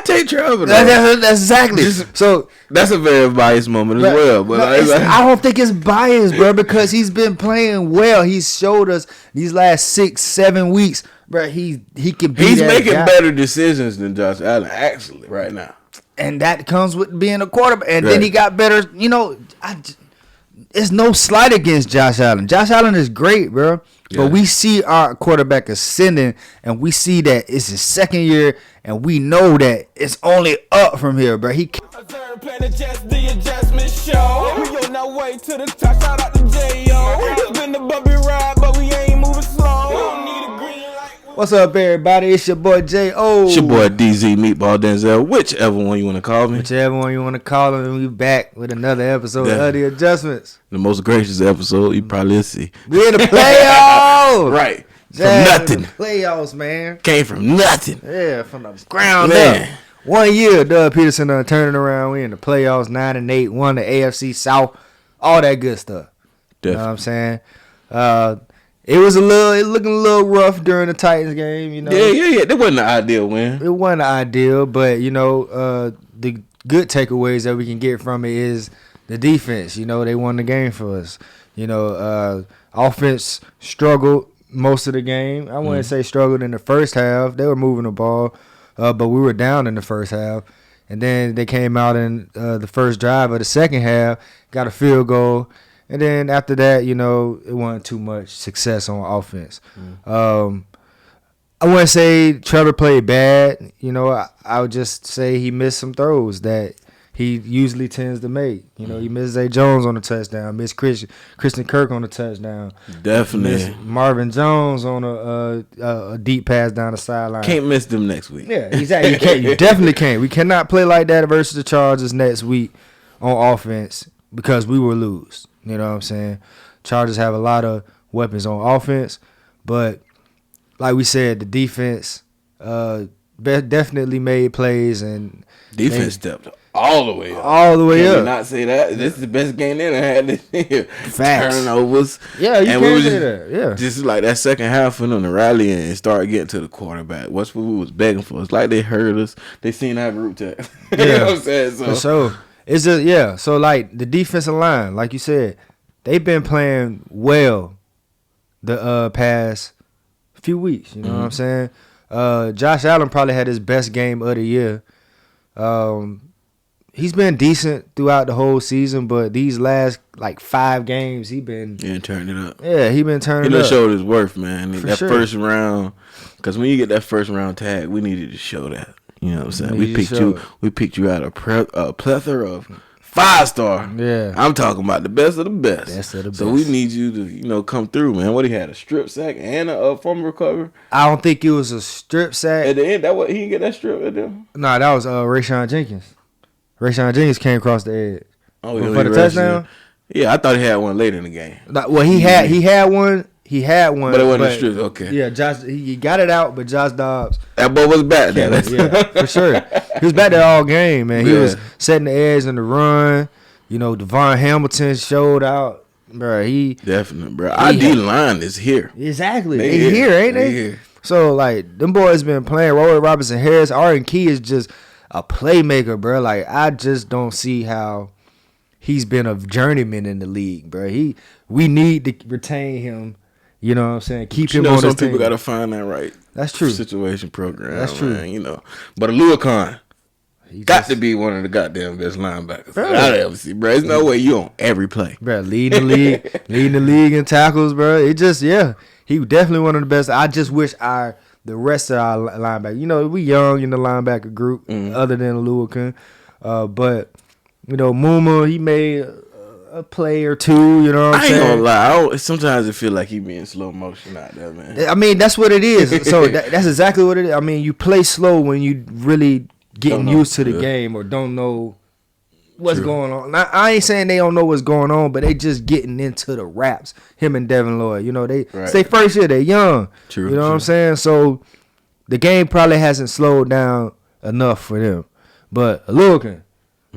I take Trevor. That's exactly. So that's a very biased moment as well. But I don't think it's biased, bro, because he's been playing well. He's showed us these last 6-7 weeks, bro. He can be. He's making better decisions than Josh Allen actually right now, and that comes with being a quarterback. And then he got better. It's no slight against Josh Allen. Josh Allen is great, bro. Yeah. But we see our quarterback ascending, and we see that it's his second year, and we know that it's only up from here, bro. He can't. The adjustment show. We on our way to the top. Shout out to J.O. It's been the bumpy ride, but we ain't moving slow. We don't need a green light. What's up, everybody? It's your boy J.O. It's your boy DZ Meatball Denzel. Whichever one you want to call me. Whichever one you want to call him. We back with another episode of The Adjustments. The most gracious episode you probably see. We in the playoffs. Right. Jags from nothing. In the playoffs, man. Came from nothing. Yeah, from the ground up. 1 year, Doug Peterson turning around. We in the playoffs, 9-8, won the AFC South, all that good stuff. Definitely. You know what I'm saying? It looking a little rough during the Titans game, you know. Yeah. That wasn't the ideal win. It wasn't ideal, but the good takeaways that we can get from it is the defense. You know, they won the game for us. You know, offense struggled most of the game. I wouldn't say struggled in the first half. They were moving the ball. But we were down in the first half, and then they came out in the first drive of the second half, got a field goal, and then after that, it wasn't too much success on offense. I wouldn't say Trevor played bad. I would just say he missed some throws that he usually tends to make. He missed Zay Jones on the touchdown, missed Christian Kirk on the touchdown. Definitely. Missed Marvin Jones on a deep pass down the sideline. Can't miss them next week. Yeah, exactly. You definitely can't. We cannot play like that versus the Chargers next week on offense because we will lose. You know what I'm saying? Chargers have a lot of weapons on offense, but like we said, the defense definitely made plays and defense stepped up. All the way up. All the way Can up. we not say that? This is the best game they done had this year. Facts. Turnovers. Yeah, you can say that. Yeah. Just like that second half for them to rally and start getting to the quarterback. What's what we was begging for. It's like they heard us. They seen that route tech. Yeah. You know what I'm saying? So. For sure. It's just, yeah. So, like, the defensive line, like you said, they've been playing well the past few weeks. You know what I'm saying? Josh Allen probably had his best game of the year. He's been decent throughout the whole season, but these last 5 games, he been turning it up. Yeah, he been turning it up. He showed his worth, man. For that sure. First round, because when you get that first round tag, we needed to show that. You know what I'm saying? We picked you out a plethora of 5-star. Yeah, I'm talking about the best of the best. Best of the best. So we need you to come through, man. What he had, a strip sack and a fumble recovery. I don't think it was a strip sack At the end, he didn't get that strip at them. No, that was Rayshon Jenkins. Rayshon Jenkins came across the edge. Oh, for the touchdown? Yeah, I thought he had one later in the game. Well, he had one. He had one. But it wasn't a strip. Okay. Yeah, Josh. He got it out, but Josh Dobbs. That boy was back there. Yeah, for sure. He was back there all game, man. He was setting the edge in the run. Devon Hamilton showed out. Bro, definitely, bro. Our D line is here. Exactly. They here, ain't they? Here. So, them boys been playing. Roy Robinson Harris, Arden Key is just a playmaker, bro. I just don't see how he's been a journeyman in the league, bro. We need to retain him. You know what I'm saying? Keep him on this team. Some people got to find that right. That's true. Situation program. That's true. Man, But Aluakon got to be one of the goddamn best linebackers I've ever seen, bro. There's no way you on every play, bro. Leading the league in tackles, bro. He definitely one of the best. I just wish the rest of our linebackers. We young in the linebacker group, other than Aluakon, but Muma, he made a play or two. You know what I'm saying? I ain't gonna lie. Sometimes it feel like he be in slow motion out there, man. I mean, that's what it is. So that's exactly what it is. I mean, you play slow when you really getting used to the game or don't know what's going on. Now, I ain't saying they don't know what's going on, but they just getting into the raps. Him and Devin Lloyd, it's their first year. They young. True. You know what I'm saying? So the game probably hasn't slowed down enough for them. But Aluakon,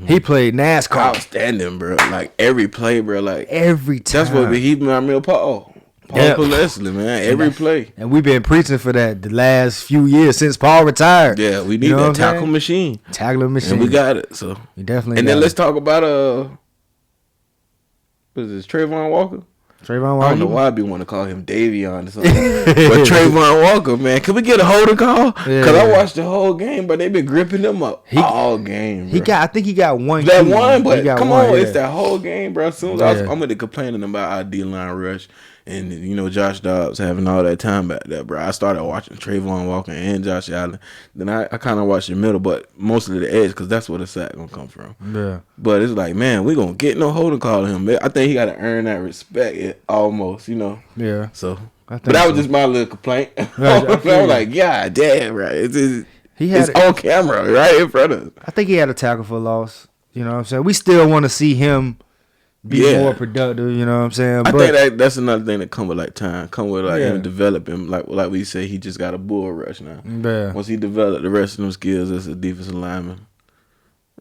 he played NASCAR. Outstanding, bro. Like every play, bro. Like every time. That's what he my real Paul. Hopelessly, man. Every play. And we've been preaching for that the last few years since Paul retired. Yeah, we need that tackle machine. Tackling machine. And we got it. So we definitely And then let's talk about what is this, Trayvon Walker? Trayvon Walker. I don't know why I be want to call him Davion or something. But Trayvon Walker, man, can we get a holding call? Because I watched the whole game, but they been gripping them up all game, bro. I think he got one. That one, but come on, it's that whole game, bro. As soon as I'm going to complaining about our D-line rush and, Josh Dobbs having all that time back there, bro. I started watching Trayvon Walker and Josh Allen. Then I kind of watched the middle, but mostly the edge because that's where the sack going to come from. Yeah. But it's like, man, we going to get no holding call on him. I think he got to earn that respect almost, Yeah. So, but that was just my little complaint. I was like, God damn, right. It's on camera right in front of us. I think he had a tackle for loss. You know what I'm saying? We still want to see him be more productive, you know what I'm saying? I think that's another thing that come with like time, come with like him developing. Like we say, he just got a bull rush now. Yeah. Once he developed the rest of them skills as a defensive lineman,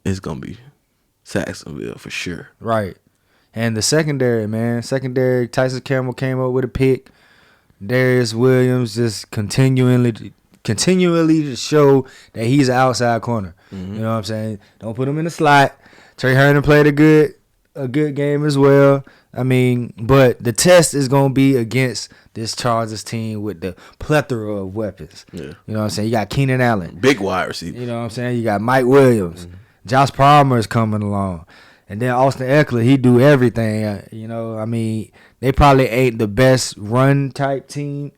it's gonna be Saxonville for sure. Right. And the secondary, Tyson Campbell came up with a pick. Darius Williams just continually to show that he's an outside corner. Mm-hmm. You know what I'm saying? Don't put him in the slot. Trey Herndon played a good game as well. I mean, but the test is going to be against this Chargers team with the plethora of weapons. Yeah. You know what I'm saying? You got Keenan Allen. Big wide receiver. You know what I'm saying? You got Mike Williams. Mm-hmm. Josh Palmer is coming along. And then Austin Eckler, he do everything. I mean, they probably ain't the best run-type team.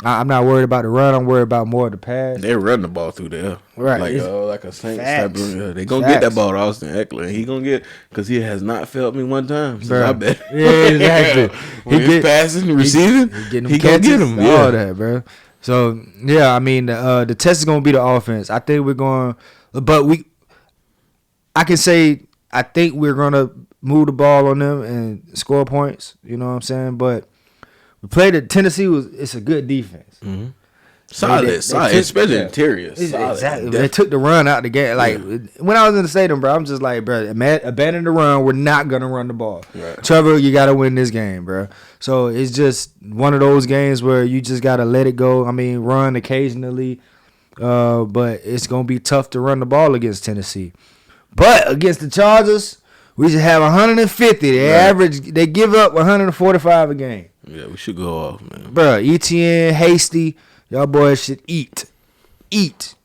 I'm not worried about the run. I'm worried about more of the pass. They're running the ball through there. Right. Like a Saints type of, they're going to get that ball to Austin Eckler. He going to get, because he has not failed me one time since I bet. Yeah, exactly. He's passing, receiving, he going to get him. All that, bro. So, I mean, the test is going to be the offense. I think we're going, but I can say I think we're going to move the ball on them and score points. You know what I'm saying? But we played at Tennessee. It's a good defense. Mm-hmm. Solid, especially interior. Solid. Exactly. They took the run out the game. Like when I was in the stadium, bro, I'm just like, bro, abandon the run. We're not gonna run the ball. Right. Trevor, you gotta win this game, bro. So it's just one of those games where you just gotta let it go. I mean, run occasionally, but it's gonna be tough to run the ball against Tennessee. But against the Chargers, we should have 150. They give up 145 a game. Yeah, we should go off, man. Bro, ETN, Hasty, y'all boys should eat,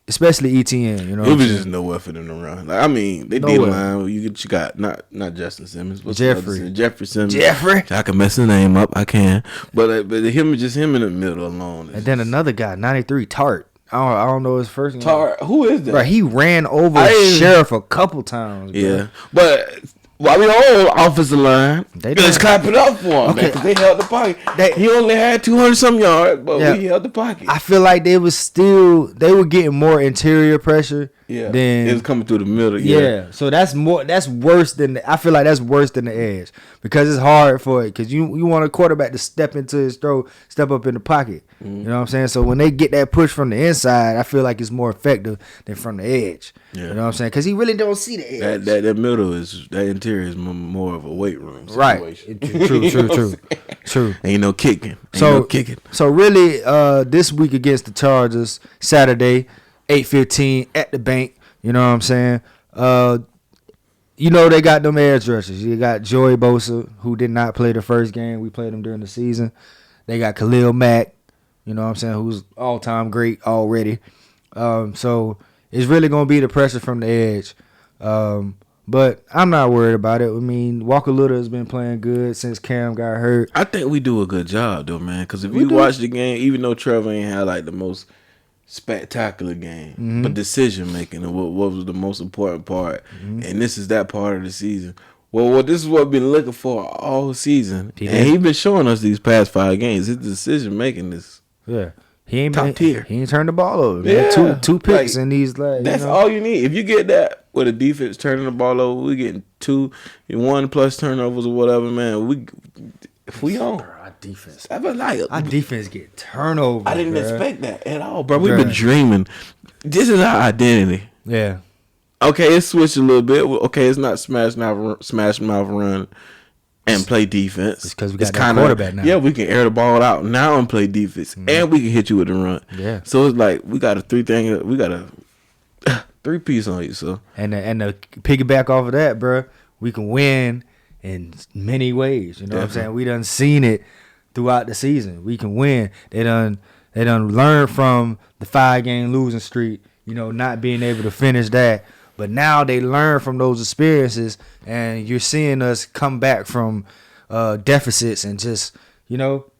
especially ETN. You know, it was just nowhere for them to run. Like, I mean, they did line. You got not Justin Simmons, but Jeffrey Simmons. I can mess his name up. I can, but him in the middle alone. And then another guy, 93, Tart. I don't know his first name. Tart, who is that? Bro, he ran over Sheriff a couple times. Bro. Yeah, but. While we on offensive line, let's clap it up for him, because they held the pocket. He only had 200-some yards, but we held the pocket. I feel like they were getting more interior pressure. Yeah, than it was coming through the middle. Yeah, so that's worse than I feel like that's worse than the edge, because it's hard for it, because you want a quarterback to step into his throw, step up in the pocket. Mm-hmm. You know what I'm saying? So when they get that push from the inside, I feel like it's more effective than from the edge. Yeah. You know what I'm saying? Because he really don't see the edge. That middle that interior is more of a weight room situation. Right. True. Ain't no kicking. So really, this week against the Chargers, Saturday, 8:15 at the bank. You know what I'm saying? They got them edge rushers. You got Joey Bosa, who did not play the first game. We played him during the season. They got Khalil Mack, you know what I'm saying, who's all-time great already. So it's really going to be the pressure from the edge. But I'm not worried about it. I mean, Walker Little has been playing good since Cam got hurt. I think we do a good job, though, man, because if you watch the game, even though Trevor ain't had, like, the most spectacular game, but decision-making and what was the most important part, and this is that part of the season. Well, this is what we've been looking for all season, and he's been showing us these past 5 games. His decision-making is he ain't top tier. He ain't turned the ball over. Man. Yeah. Two picks in these. That's all you need. If you get that with a defense turning the ball over, we getting 1 plus turnovers or whatever, man. We on. Our defense. Our defense get turnovers. I didn't expect that at all, bro. We've been dreaming. This is our identity. Yeah. Okay, it's switched a little bit. Okay, it's not smash mouth run and play defense. It's because we got that quarterback now. Yeah, we can air the ball out now and play defense, and we can hit you with the run. Yeah. So it's like we got a three-piece on you. So and to piggyback off of that, bro, we can win in many ways. You know what I'm saying? We done seen it throughout the season. We can win. They done learned from the 5-game losing streak. You know, not being able to finish that. But now they learn from those experiences, and you're seeing us come back from deficits and just, you know,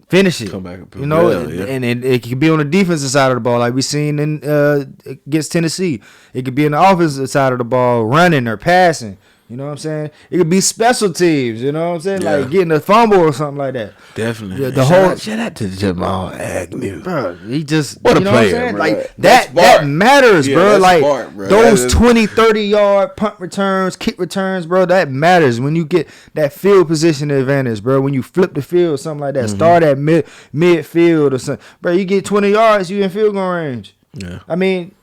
finish it. Come back and you know, and it could be on the defensive side of the ball, like we seen in against Tennessee. It could be on the offensive side of the ball, running or passing. You know what I'm saying? It could be special teams. You know what I'm saying? Yeah. Like getting a fumble or something like that. Definitely. Shout out to Jamal Agnew, bro. He just what a you know player, what I'm saying? Bro. Like that matters, yeah, bro. Like smart, bro. those 20-30 yard punt returns, kick returns, bro. That matters when you get that field position advantage, bro. When you flip the field, something like that. Start at midfield or something, bro. You get 20 yards, you in field goal range. Yeah. I mean,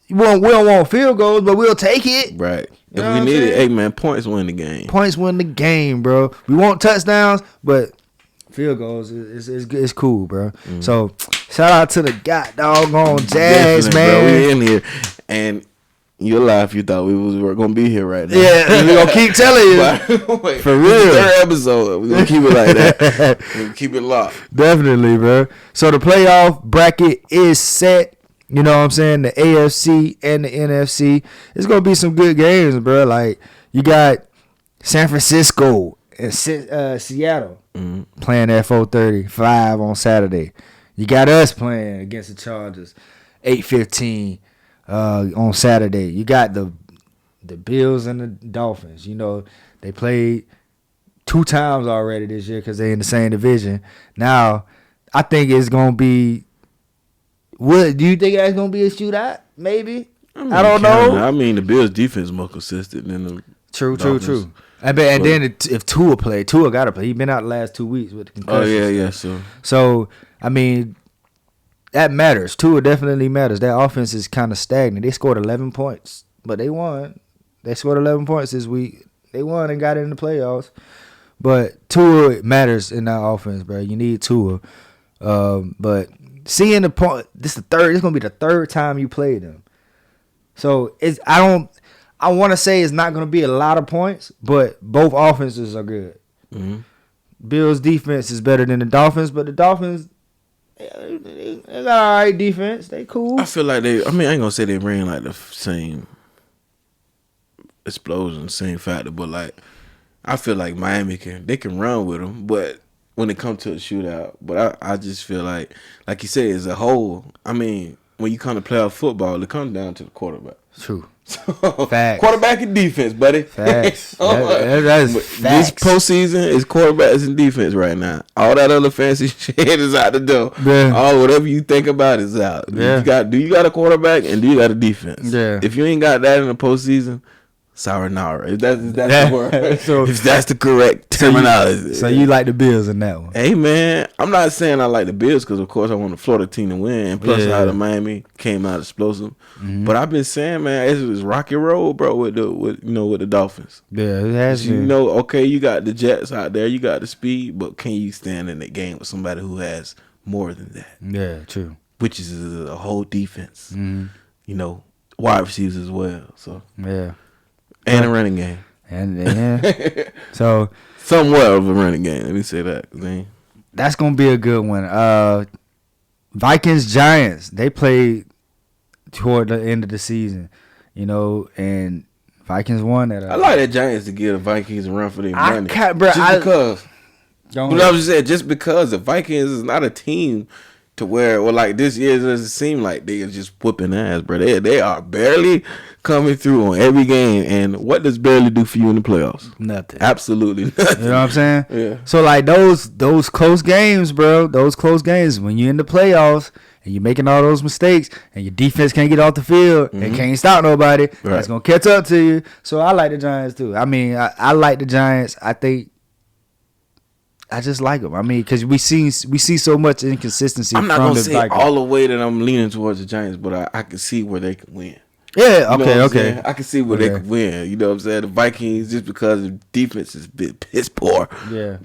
we don't want field goals, but we'll take it. Right. You If know we what need I'm it, saying? hey man, points win the game. Points win the game, bro. We want touchdowns, but field goals is cool, bro. So shout out to the doggone Jags, Definitely, man. Bro. We in here, and you'll laugh. You thought we were gonna be here right now. Yeah, we gonna keep telling you. Wait, For real. Third episode, we gonna keep it like that. We gonna keep it locked. Definitely, bro. So the playoff bracket is set. You know what I'm saying? The AFC and the NFC. It's going to be some good games, bro. Like, you got San Francisco and Seattle playing at 4:35 on Saturday. You got us playing against the Chargers, 8:15 on Saturday. You got the Bills and the Dolphins. You know, they played 2 times already this year because they're in the same division. Now, I think it's going to be... What do you think that's gonna be a shootout? Maybe I don't know. I mean, the Bills' defense is more consistent than the True. Dolphins. And then if Tua gotta play. He's been out the last 2 weeks with the concussion. Oh yeah. So I mean, that matters. Tua definitely matters. That offense is kind of stagnant. They scored 11 points, but they won. They scored 11 points this week. They won and got in the playoffs. But Tua matters in that offense, bro. You need Tua. But seeing the point, this gonna be the third time you play them. So I want to say it's not gonna be a lot of points, but both offenses are good. Bills' defense is better than the Dolphins, but the Dolphins they got all right defense. They cool. I feel like I ain't gonna say they bring like the same explosion, same factor, but like I feel like Miami can run with them, but when it comes to a shootout, but I just feel like you said, as a whole, I mean, when you come to playoff football, it comes down to the quarterback. True. So, Facts. Quarterback and defense, buddy. Facts. That's This facts. postseason is quarterbacks and defense right now. All that other fancy shit is out the door. Yeah. All whatever you think about is out. Yeah. Do you got a quarterback and do you got a defense? Yeah. If you ain't got that in the postseason, sayonara. If that's the word. So- if that's the correct terminology. So you like the Bills in that one? Hey man, I'm not saying I like the Bills because of course I want the Florida team to win. And plus how the Miami came out explosive. But I've been saying, man, it's rocky road, bro, with the Dolphins. Yeah, it has You been. know, okay, you got the Jets out there, you got the speed, but can you stand in that game with somebody who has more than that? Yeah, true. Which is a whole defense. You know, wide receivers as well. So Yeah. and a running game. And yeah. So Somewhat of a running game. Let me say that. Man. that's gonna be a good one. Vikings Giants, they played toward the end of the season, you know, and Vikings won that. I like that Giants to give the Vikings a run for their money. Because But I was just saying, just because the Vikings is not a team to where, well, like this year, it doesn't seem like they are just whooping ass, bro. They are barely coming through on every game. And what does barely do for you in the playoffs? nothing. Absolutely nothing. You know what I'm saying? Yeah. So like those close games, bro. Those close games when you're in the playoffs and you're making all those mistakes and your defense can't get off the field and can't stop nobody, that's gonna catch up to you. So I like the Giants too. I mean, I like the Giants. I just like them. I mean, because we see so much inconsistency. I'm not from gonna the say Vikings. all the way that I'm leaning towards the Giants, but I can see where they can win. Yeah, You know what I'm okay. saying? I can see where they could win. You know what I'm saying? The Vikings, just because the defense is piss poor. Yeah.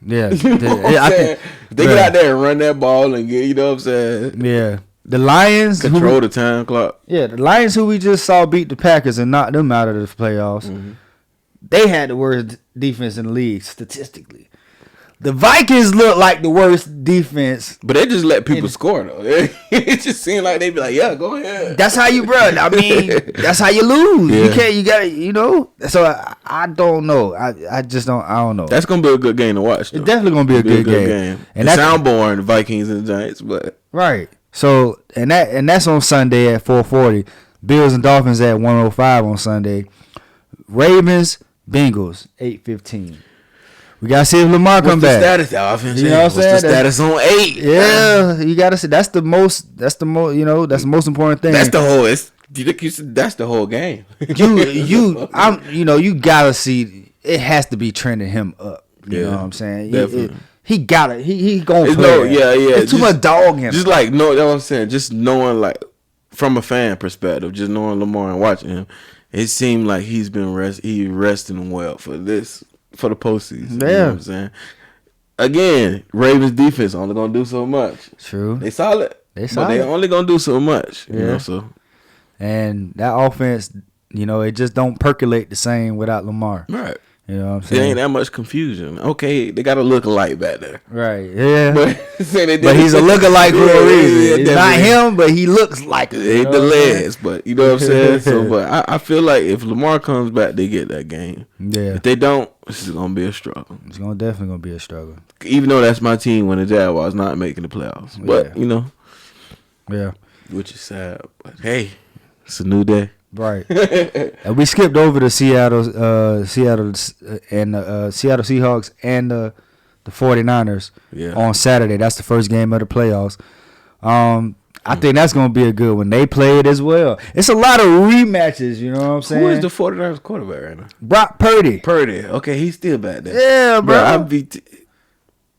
You know what I'm saying? They get out there and run that ball and get, you know what I'm saying? Yeah. The Lions control the time clock. Yeah, the Lions who we just saw beat the Packers and knock them out of the playoffs. They had the worst defense in the league statistically. The Vikings look like the worst defense, but they just let people score though. It just seemed like they be like, "Yeah, go ahead." That's how you, bro. I mean, that's how you lose. Yeah. You can't. You got to, you know. So I don't know. I just don't. I don't know. That's gonna be a good game to watch. Though. It's definitely gonna be a good game. And that sound boring, the Vikings and the Giants, but right. So and that's on Sunday at 4:40. Bills and Dolphins at 1:05 on Sunday. Ravens, Bengals 8:15. We gotta see if Lamar come back. What's the status, offense? You know what I'm saying? What's the status on 8? Yeah, you gotta see. That's the most. You know, that's the most important thing. That's the whole. That's the whole game. You gotta see. It has to be trending him up. You know what I'm saying? Definitely. He got it. He gonna play. Yeah. It's too much dog in him. Just like that's what I'm saying. Just knowing like from a fan perspective, just knowing Lamar and watching him, it seemed like he's been resting well for the postseason. Yeah. You know what I'm saying? Again, Ravens defense only gonna do so much. True. They solid. But they only gonna do so much. You know, so and that offense, it just don't percolate the same without Lamar. Right. You know what I'm saying? There ain't that much confusion. Okay, they got a look-alike back there. Right, yeah. But he's a look-alike for a reason. It's not him, but he looks like it. Ain't the legs, but you know what I'm saying? So, but I feel like if Lamar comes back, they get that game. Yeah. If they don't, this is going to be a struggle. It's definitely going to be a struggle. Even though that's my team when the Jaguars not making the playoffs. But, Yeah. Which is sad. But, hey, it's a new day. Right. And we skipped over the Seattle and the Seattle Seahawks and the 49ers on Saturday. That's the first game of the playoffs. I think that's going to be a good one. They played as well. It's a lot of rematches, you know what I'm saying? Who is the 49ers quarterback right now? Brock Purdy. Okay, he's still back there. Yeah, bro.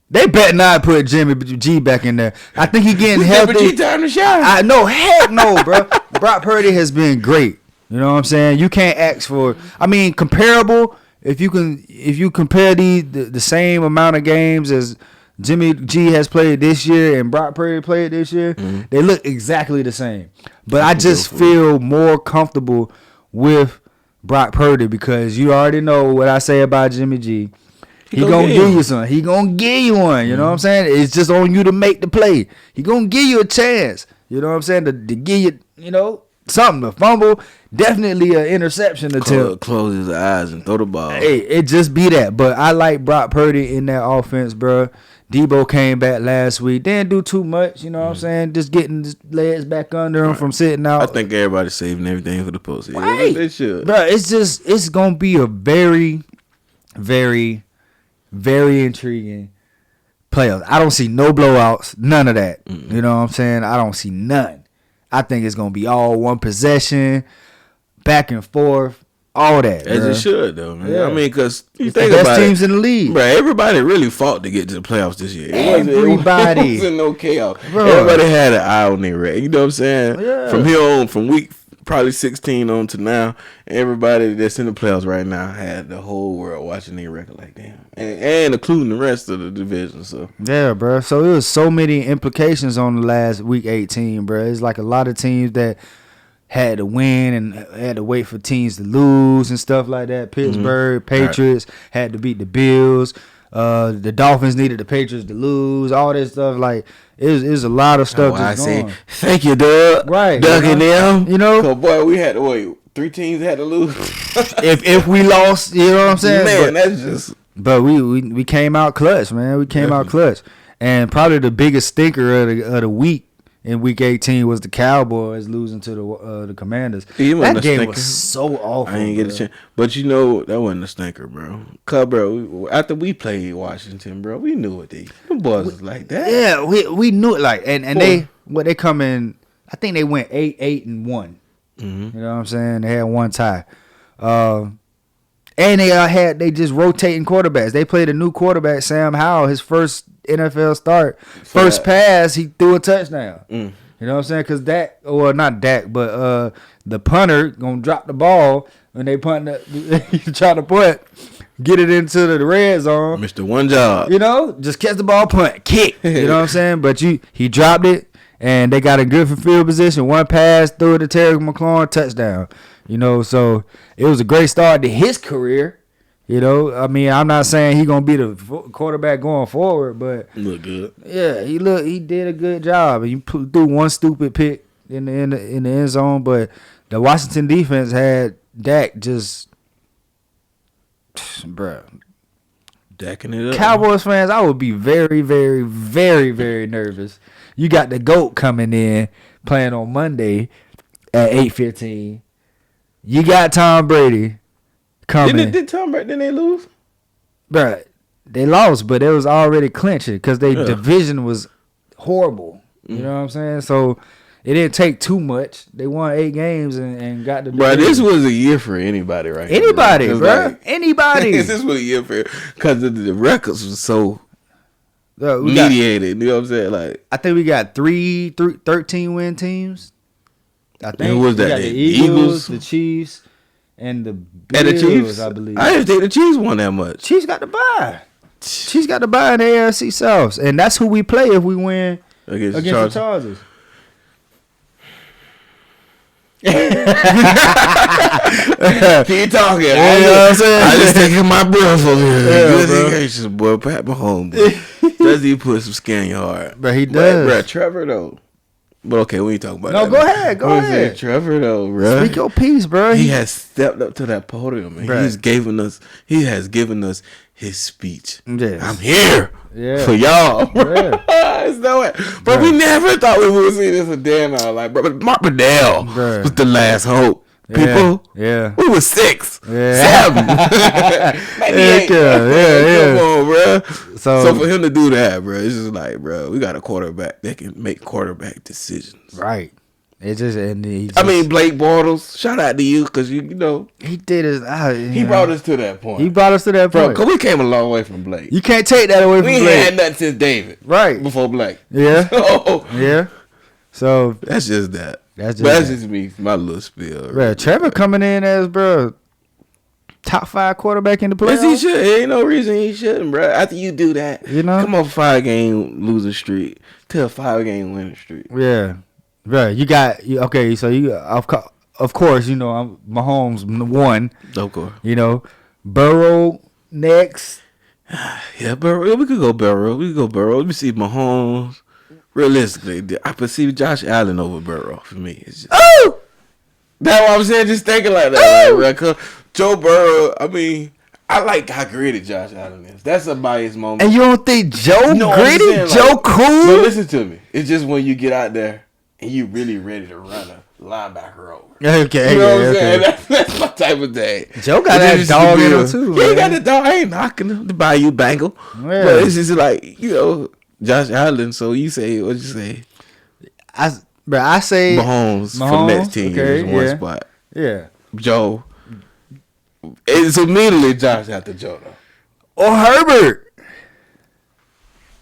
They better not put Jimmy G back in there. I think he getting healthy. Jimmy G time to shine. Heck no, bro. Brock Purdy has been great. You know what I'm saying? You can't ask for. I mean, comparable. If you compare the same amount of games as Jimmy G has played this year and Brock Purdy played this year, they look exactly the same. But I just feel more comfortable with Brock Purdy because you already know what I say about Jimmy G. He gonna give you some. He gonna give you one. You know what I'm saying? It's just on you to make the play. He gonna give you a chance. You know what I'm saying? To give you, something. A fumble, definitely an interception attempt. Close his eyes and throw the ball. Hey, it just be that. But I like Brock Purdy in that offense, bro. Debo came back last week. Didn't do too much. You know what I'm saying? Just getting his legs back under him from sitting out. I think everybody's saving everything for the postseason. Right. They should. Bro, it's going to be a very, very, very intriguing playoffs. I don't see no blowouts. None of that. You know what I'm saying? I don't see none. I think it's going to be all one possession, back and forth, all that. As it should, though, man. Yeah. I mean, because you think about it. Best teams in the league. Bro, everybody really fought to get to the playoffs this year. Everybody. It wasn't no chaos. Bro. Everybody had an eye on their record. You know what I'm saying? Yeah. From here on, from week probably 16 on to now, everybody that's in the playoffs right now had the whole world watching their record like damn. And including the rest of the division. So yeah, bro. So it was so many implications on the last week 18, bro. It's like a lot of teams that had to win and had to wait for teams to lose and stuff like that. Pittsburgh Patriots had to beat the Bills. The Dolphins needed the Patriots to lose. All this stuff, like it was a lot of stuff. I say thank you, Doug. Right, Doug and them. So boy, we had to wait. 3 teams had to lose. if we lost, you know what I'm saying? Man, that's just. But we came out clutch, man. We came out clutch, and probably the biggest stinker of the week in week 18 was the Cowboys losing to the Commanders. That game was so awful. I didn't get a chance. But that wasn't a stinker, bro. Cause, bro, after we played Washington, bro, we knew what them boys was like that. Yeah, we knew it like and they come in. I think they went 8-1. You know what I'm saying? They had one tie. And they just rotating quarterbacks. They played a new quarterback, Sam Howell, his first NFL start. First pass, he threw a touchdown. You know what I'm saying? Because Dak, or not Dak, but the punter gonna drop the ball when they punt. You try to punt, get it into the red zone. Mr. One Job. You know, just catch the ball, punt, kick. You know what I'm saying? But he dropped it, and they got a good field position. One pass, threw it to Terry McLaurin, touchdown. You know, so it was a great start to his career. You know, I mean, I'm not saying he gonna be the quarterback going forward, but Look good. yeah, he did a good job. And you threw one stupid pick in the end zone, but the Washington defense had Dak just, bruh. Dacking it up. Cowboys fans, I would be very, very, very, very nervous. You got the GOAT coming in, playing on Monday at 8:15. You got Tom Brady coming. Did Tom Brady, didn't they lose? Bruh, they lost, but it was already clinching because their division was horrible. You know what I'm saying? So it didn't take too much. They won 8 games and got the division. Bro, this was a year for anybody right here. Anybody, bro. Anybody. This was a year for because the records was so We mediated. You know what I'm saying? Like, I think we got 13 win teams. I think who was that? We got the Eagles, the Chiefs, and the Bills, and the Chiefs, I believe. I didn't think the Chiefs won that much. Chiefs got to buy. Chiefs got to buy in the AFC South, and that's who we play if we win against the Chargers. Keep talking. You know what I'm saying? I just taking my breath over here. Yeah, Good gracious, boy. Pat Mahomes, boy. Does he put some skin in your heart? But he does. Bro, Trevor, though. But okay, we ain't talking about No, that. go ahead. Trevor, though, bro. Speak your piece, bro. He has stepped up to that podium, man. Right. He has given us his speech. Yes. I'm here for y'all. Yeah. It's no way. But we never thought we would see this a day in our life, bro. But Mark Bedell was the last hope. People, we were 6, 7, maybe 8. Come on, bro. So for him to do that, bro, it's just like, bro, we got a quarterback that can make quarterback decisions. Right. It just, I mean, Blake Bortles, shout out to you because you know he did his. He brought us to that point. He brought us to that point. Bro, cause we came a long way from Blake. You can't take that away from Blake. We ain't had nothing since David, right? Before Blake, yeah, yeah. So that's just that. That's just me, my little spiel. Bro, Trevor coming in as top 5 quarterback in the playoffs. Yes, he should. There ain't no reason he shouldn't, bro. After you do that, you know, come off a 5-game losing streak to a 5-game winning streak. Yeah, bro. You got okay. So you of course, you know, I'm Mahomes 1. Of course, you know, Burrow next. Yeah, Burrow. We could go Burrow. Let me see Mahomes. Realistically, I perceive Josh Allen over Burrow for me. It's just, that's what I'm saying. Just thinking like that, like, Joe Burrow. I mean, I like how gritty Josh Allen is. That's a biased moment. And you don't think Joe gritty? Joe cool? No, listen to me. It's just when you get out there and you really ready to run a linebacker over. Okay, you know what I'm saying? That's my type of day. Joe got that dog in him too. Yeah, he got the dog. I ain't knocking him to buy you bangle. Yeah. But it's just like, you know, Josh Allen. So you say, what'd you say? I say Mahomes for the next 10 years in one spot. Yeah. Joe. It's immediately Josh after Joe though. Or Herbert.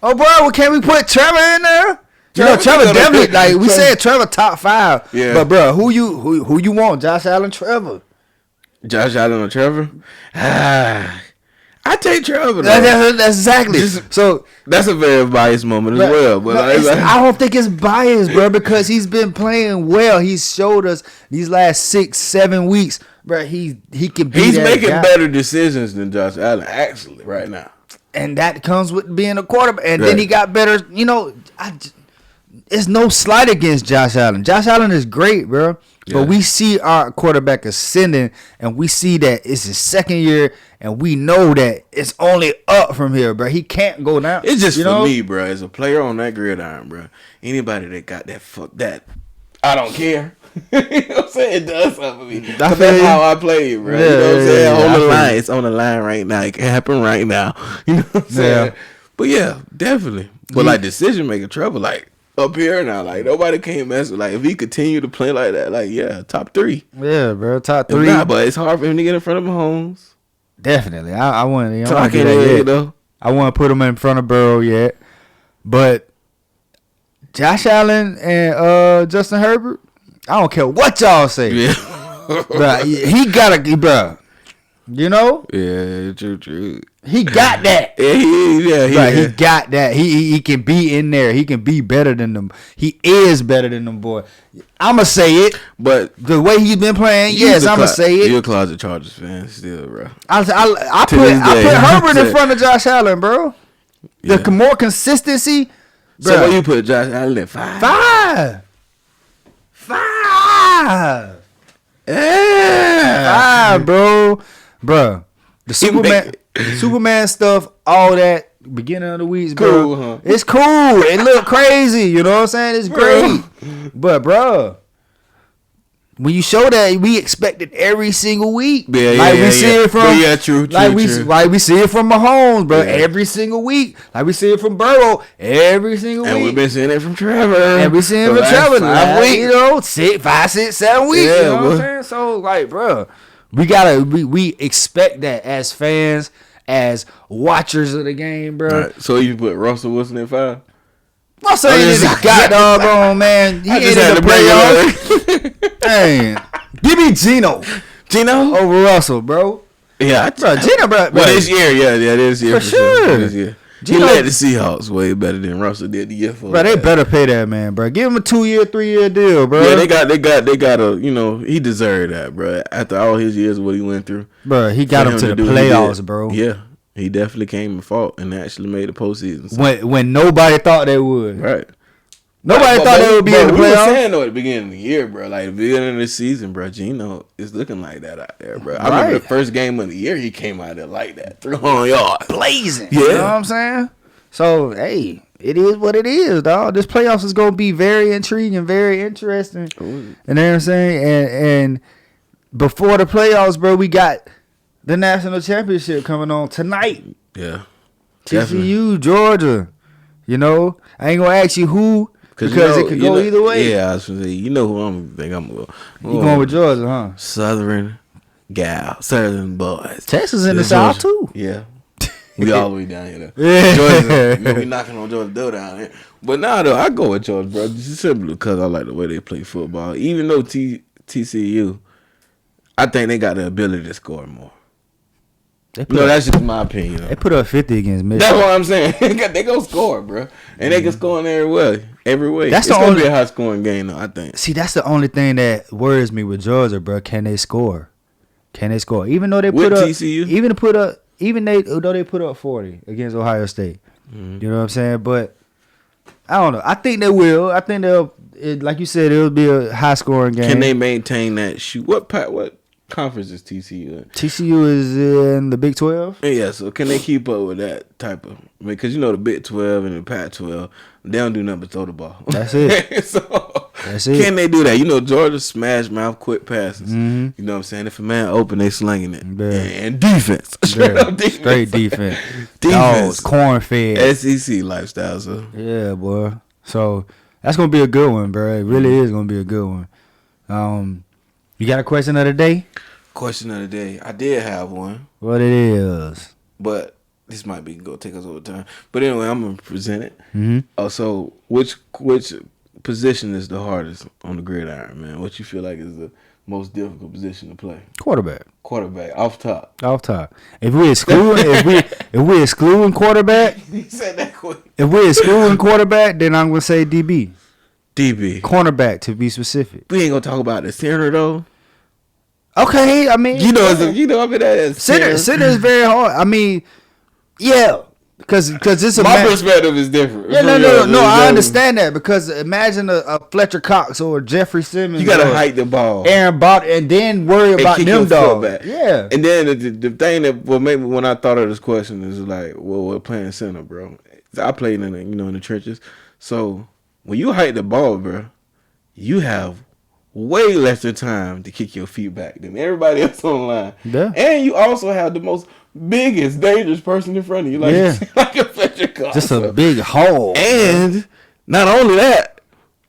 Oh, bro, well, can't we put Trevor in there? Trevor definitely, like we said, Trevor top 5. Yeah. But bro, who you want? Josh Allen, Trevor. Josh Allen or Trevor? I take Trevor. That's exactly. So that's a very biased moment as well. But I don't think it's biased, bro, because he's been playing well. He's showed us these last 6-7 weeks, bro. He can be. He's making better decisions than Josh Allen actually right now, and that comes with being a quarterback. And then he got better. You know, it's no slight against Josh Allen. Josh Allen is great, bro. Yeah. But we see our quarterback ascending, and we see that it's his 2nd year, and we know that it's only up from here, bro. He can't go down. It's just for me, bro. As a player on that gridiron, bro. Anybody that got that, I don't care. You know what I'm saying? It does something for me. That's how I play, bro. Yeah, you know what I'm saying? On the line. It's on the line right now. It can happen right now. You know what I'm saying? Yeah. But yeah, definitely. But like decision making trouble, like up here now, like nobody can't mess with. Like if he continue to play like that, like top 3. Yeah, bro, top 3. But it's hard for him to get in front of Mahomes. Definitely, I want to. So I can't, I want to put him in front of Burrow yet, but Josh Allen and Justin Herbert. I don't care what y'all say. Yeah. Bruh, he gotta, bruh. You know? Yeah, true. He got that. Yeah. He got that. He can be in there. He can be better than them. He is better than them, boy. I'ma say it, but the way he's been playing, yes, I'ma say it. You're a closet Chargers fan still, bro. I put Herbert in front of Josh Allen, bro. Yeah. The more consistency. Bro. So what you put Josh Allen at 5? 5. Yeah. 5, bro. Bruh. The Superman stuff, all that beginning of the weeks, bro. Cool, huh? It's cool. It look crazy. You know what I'm saying? It's great. But, bro, when you show that, we expect it every single week. We see it from. True. We see it from Mahomes, bro. Yeah. Every single week. Like we see it from Burrow every single week. And we've been seeing it from Trevor. And we seeing it from Trevor. 5 weeks. You know, 5, 6, 7 weeks. Yeah, you know what I'm saying? So, like, bro, we expect that as fans, as watchers of the game, bro. Right. So you put Russell Wilson at 5? Russell ain't in the goddamn man. He ain't in the playoffs. Dang. Give me Gino over Russell, bro. Yeah, bro. Gino, bro. Well, this year, this year for sure. This year. He led the Seahawks way better than Russell did the year before. Bro, they better pay that man, bro. Give him a 2-year, 3-year deal, bro. Yeah, they got a, you know, he deserved that, bro. After all his years of what he went through, bro, he got him to the playoffs, bro. Yeah, he definitely came and fought and actually made the postseason. So. When nobody thought they would, right? Nobody thought they would be in the playoffs. We were saying though at the beginning of the year, bro, like the beginning of the season, bro, Gino is looking like that out there, bro. I remember the first game of the year he came out there like that, 300 yards, blazing. Yeah, you know what I'm saying? So hey, it is what it is, dog. This playoffs is gonna be very intriguing, very interesting. Ooh. You know what I'm saying? And before the playoffs, bro, we got the national championship coming on tonight. Yeah, TCU, Georgia. You know, I ain't gonna ask you who. Because it could go either way. Yeah, I was gonna say, you know who I'm going. You going with Georgia, huh? Southern boys. Texas in the South too. Yeah, we all the way down here. Yeah, Georgia. We knocking on Georgia door down here. But now though, I go with Georgia, bro. Just simply because I like the way they play football. Even though TCU, I think they got the ability to score more. That's just my opinion. They put up 50 against Michigan. That's what I'm saying. They go score, bro, and they can score in every way. It's gonna be a high scoring game, though, I think. See, that's the only thing that worries me with Georgia, bro. Can they score? Even though they put up TCU? though they put up 40 against Ohio State. Mm-hmm. You know what I'm saying? But I don't know. I think they will. I think like you said, it'll be a high scoring game. Can they maintain that shoot? What conference is TCU in? TCU is in the Big 12. Yeah, so can they keep up with that type of? Because you know the Big 12 and the Pac-12, they don't do nothing but throw the ball. That's it. That's it. Can they do that? You know, Georgia smash mouth quick passes. Mm-hmm. You know what I'm saying? If a man open, they slinging it. And defense. Straight defense. Dogs, corn-fed. SEC lifestyle, so. Yeah, boy. So that's gonna be a good one, bro. It really is gonna be a good one. You got a question of the day? Question of the day. I did have one. What it is? But this might be go take us over time. But anyway, I'm gonna present it. Mm-hmm. So which position is the hardest on the gridiron, man? What you feel like is the most difficult position to play? Quarterback. Off top. If we excluding quarterback, he said that quick. If we excluding quarterback, then I'm gonna say DB. Cornerback, to be specific. We ain't gonna talk about the center though. Okay, I mean, I mean that center is very hard. I mean, yeah, because it's my perspective is different. Yeah, no. I understand that, because imagine a Fletcher Cox or Jeffrey Simmons. You gotta hike the ball, Aaron Bott, and then worry about them dogs. Yeah, and then the thing that made me when I thought of this question is like, well, we're playing center, bro. I played in the trenches, so. When you hike the ball, bro, you have way lesser time to kick your feet back than everybody else on the line. Yeah. And you also have the most biggest, dangerous person in front of you. Like a Fletcher Cox. Just a big hole. And not only that,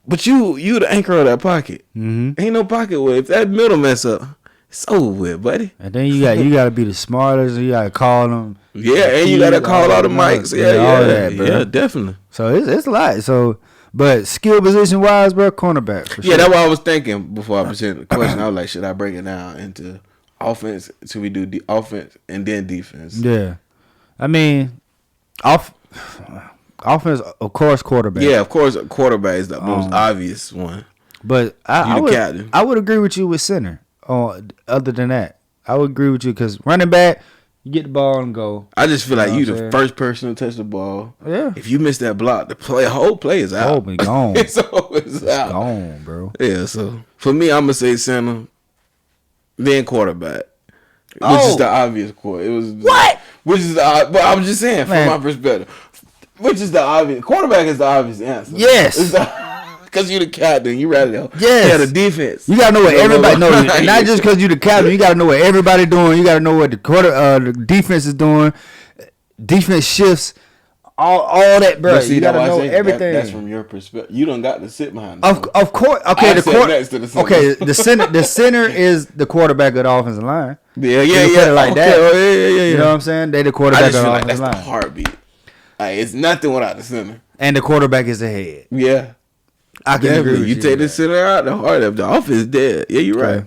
but you the anchor of that pocket. Mm-hmm. Ain't no pocket with. If that middle mess up, it's over with, buddy. And then you got to be the smartest. You got to call them. Yeah, and you got to call all the mics. Yeah, all that, bro. Yeah, definitely. So it's a lot. So... But skill position wise, bro, cornerback. For sure. That's what I was thinking before I presented the question. I was like, should I break it down into offense? Should we do the offense and then defense? Yeah. I mean, offense, of course, quarterback. Yeah, of course, quarterback is the most obvious one. But I captain. would agree with you with center. Other than that, I would agree with you because running back, you get the ball and go. I just feel like you the first person to touch the ball. Yeah. If you miss that block, the whole play is out. Oh, be gone. It's always out. Gone, bro. Yeah, so for me, I'm gonna say center, then quarterback, which is the obvious core. It was what? Which is the? But I'm just saying from my perspective, which is the obvious. Quarterback is the obvious answer. Yes. Because you the captain, you ready to the defense. You gotta know what everybody knows. Not just because you the captain. You gotta know what everybody doing. You gotta know what the defense is doing. Defense shifts, all that, bro. You gotta know everything. That's from your perspective. You don't got to sit behind. Of course. Okay, next to the center. Okay, the center is the quarterback of the offensive line. Yeah. Like that. Oh, yeah. You know what I'm saying? They the quarterback of the offensive line. That's the heartbeat. Like, it's nothing without the center. And the quarterback is the head. Yeah. I can agree with you. You take the center out, the heart of the offense is dead. Yeah, you're right.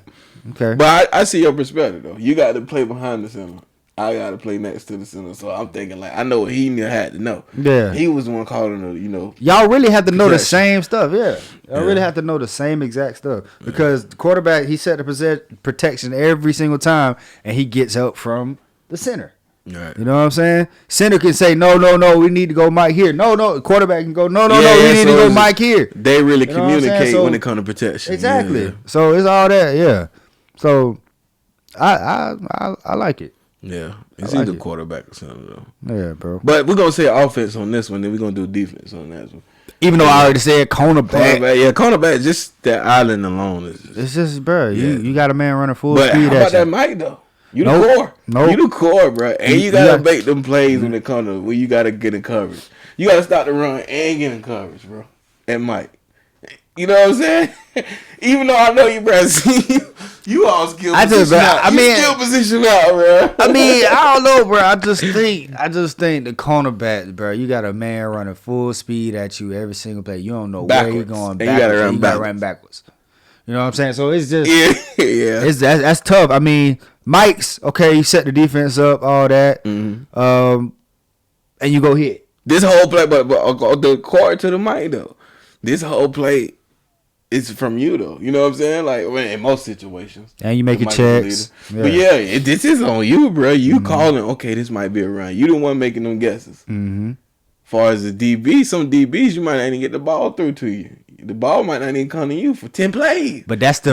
Okay. But I see your perspective, though. You got to play behind the center. I got to play next to the center. So I'm thinking, like, I know what he had to know. Yeah. He was the one calling the, Y'all really have to know the same stuff, yeah. Y'all really have to know the same exact stuff. Because the quarterback, he set the protection every single time, and he gets help from the center. Right. You know what I'm saying? Center can say, no, we need to go Mike here. No, quarterback can go, no, we need to go Mike here. They really communicate when it comes to protection. Exactly. Yeah. So it's all that, yeah. So I like it. Yeah. It's either quarterback or something, though. Yeah, bro. But we're going to say offense on this one, then we're going to do defense on that one. Even though I already said cornerback. Yeah, cornerback, just that island alone. It's just, bro, you got a man running full speed. But how about that Mike, though? You the core. You the core, bro. And you gotta make them plays when it comes to where you gotta get in coverage. You gotta stop the run and get in coverage, bro. And Mike. You know what I'm saying? Even though I know you, bro, you all skill position out. Skill position out, bro. I mean, I don't know, bro. I just think the cornerback, bro, you got a man running full speed at you every single play. You don't know where you're going backwards. You gotta run backwards. You know what I'm saying? So it's just that's tough. I mean, Mike's okay. You set the defense up, all that, and you go hit this whole play. But the court to the Mike though, this whole play is from you though. You know what I'm saying? Like in most situations, and you make your checks. Yeah. But this is on you, bro. You calling? Okay, this might be a run. You the one making them guesses. Far as the DB, some DBs you might not even get the ball through to you. The ball might not even come to you for 10 plays. But that's the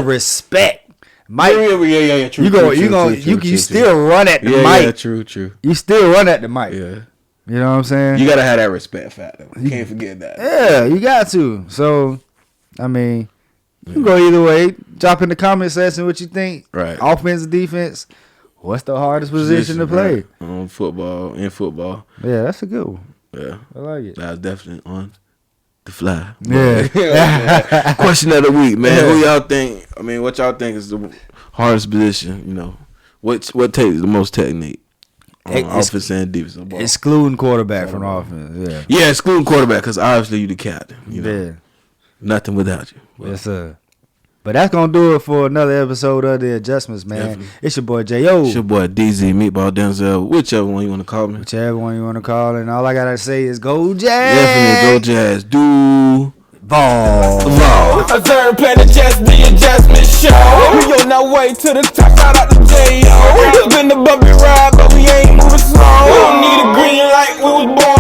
respect. Mike, yeah, true. You still run at the mic. Yeah, true. You still run at the mic. Yeah. You know what I'm saying? You gotta have that respect factor. You can't forget that. Yeah, you got to. So, I mean, you can go either way. Drop in the comment section what you think. Right. Offense, defense. What's the hardest position to play? Right. Football. Yeah, that's a good one. Yeah. I like it. That's definitely on the fly. Yeah. Question of the week, man. Who y'all think? I mean, what y'all think is the hardest position? You know, what takes the most technique on offense and defense? Excluding quarterback from offense. Yeah. Yeah, excluding quarterback because obviously you the captain. You know, nothing without you. Yes, sir. But that's going to do it for another episode of The Adjustments, man. Definitely. It's your boy, J.O. It's your boy, DZ, Meatball Denzel, whichever one you want to call me. Whichever one you want to call. And all I got to say is go Jags. Definitely go Jags. Do ball. Observe, play the Adjustment Show. We on our way to the top, shout out to J.O. It's been the bumpy ride, but we ain't moving slow. We don't need a green light, we was born